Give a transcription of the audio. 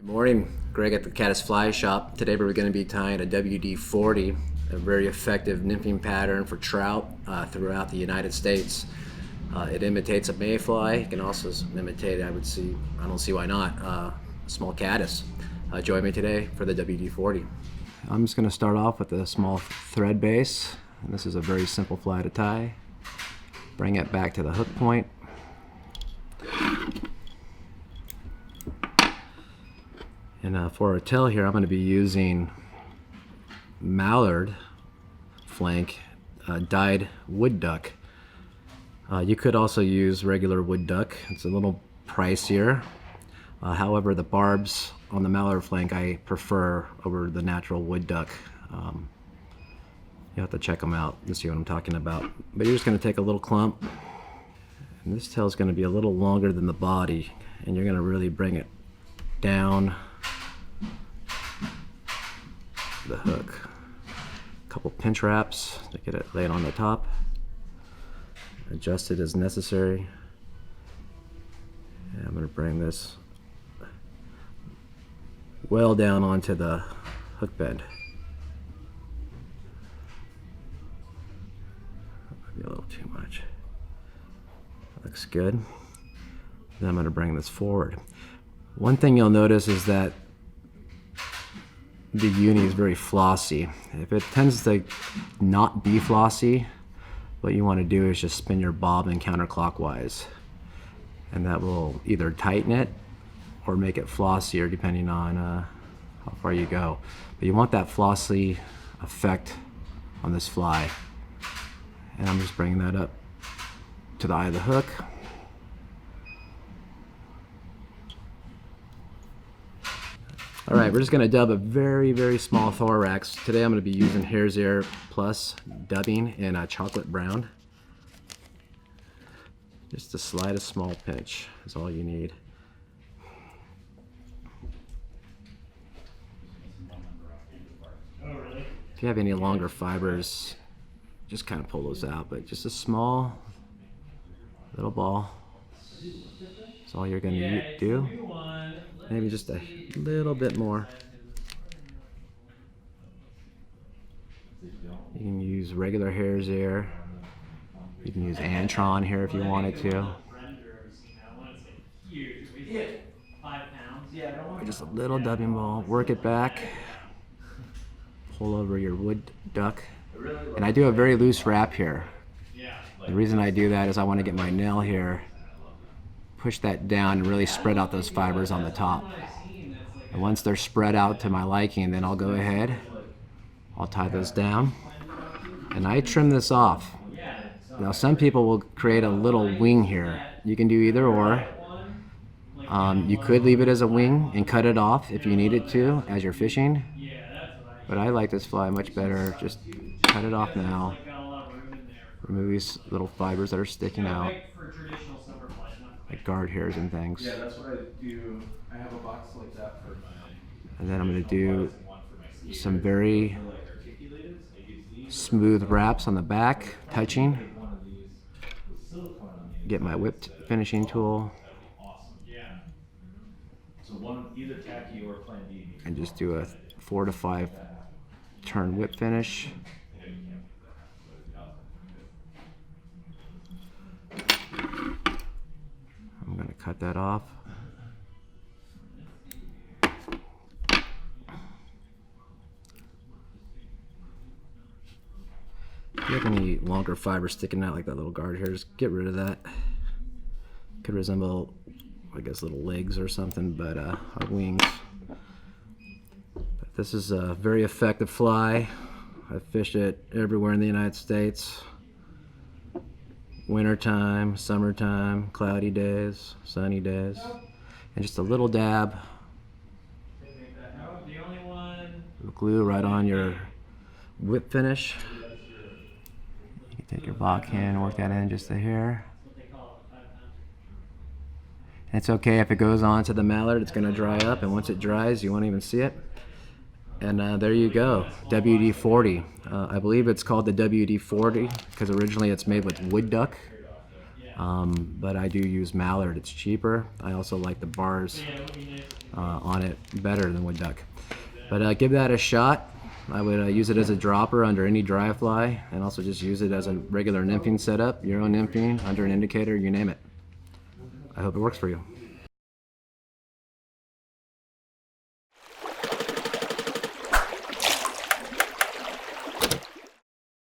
Good morning, Greg at the Caddis Fly Shop. Today we're going to be tying a WD-40, a very effective nymphing pattern for trout throughout the United States. It imitates a Mayfly. It can also imitate, I don't see why not, a small Caddis. Join me today for the WD-40. I'm just going to start off with a small thread base. And this is a very simple fly to tie. Bring it back to the hook point. And for a tail here, I'm going to be using mallard flank dyed wood duck. You could also use regular wood duck. It's a little pricier. However, the barbs on the mallard flank I prefer over the natural wood duck. You have to check them out to see what I'm talking about. But you're just going to take a little clump, and this tail is going to be a little longer than the body, and you're going to really bring it down the hook. A couple pinch wraps to get it laid on the top. Adjust it as necessary. And I'm going to bring this well down onto the hook bend. That might be a little too much. Looks good. Then I'm going to bring this forward. One thing you'll notice is that the uni is very flossy. If it tends to not be flossy, what you want to do is just spin your bobbin counterclockwise, and that will either tighten it or make it flossier depending on how far you go. But you want that flossy effect on this fly, and I'm just bringing that up to the eye of the hook. All right, we're just gonna dub a very, very small thorax. Today I'm gonna be using Hare's Ear Plus dubbing in a chocolate brown. Just the slightest small pinch is all you need. If you have any longer fibers, just kind of pull those out, but just a small little ball is all you're gonna do. Maybe just a little bit more. You can use regular Hare's Ear. You can use Antron here if you wanted to. Or just a little dubbing ball. Work it back. Pull over your wood duck. And I do a very loose wrap here. The reason I do that is I want to get my nail here, push that down and really spread out those fibers on the top. And once they're spread out to my liking, then I'll go ahead, I'll tie those down, and I trim this off. Now some people will create a little wing here. You can do either or. You could leave it as a wing and cut it off if you needed to as you're fishing, but I like this fly much better. Just cut it off now. Remove these little fibers that are sticking out, like guard hairs and things. Yeah, that's what I do. I have a box like that for my... And then I'm going to do some very smooth wraps on the back, touching. Get my whipped finishing tool. And just do a 4 to 5 turn whip finish. I'm going to cut that off. If you have any longer fibers sticking out like that little guard hairs, get rid of that. Could resemble, I guess, little legs or something, but our wings. But this is a very effective fly. I fish it everywhere in the United States. Wintertime, summertime, cloudy days, sunny days, and just a little dab of glue right on your whip finish. You can take your bob can and work that in just a hair. And it's okay if it goes on to the mallard, it's going to dry up, and once it dries you won't even see it. And there you go, WD-40. I believe it's called the WD-40 because originally it's made with wood duck. But I do use mallard. It's cheaper. I also like the bars on it better than wood duck. But give that a shot. I would use it as a dropper under any dry fly, and also just use it as a regular nymphing setup, your own nymphing, under an indicator, you name it. I hope it works for you.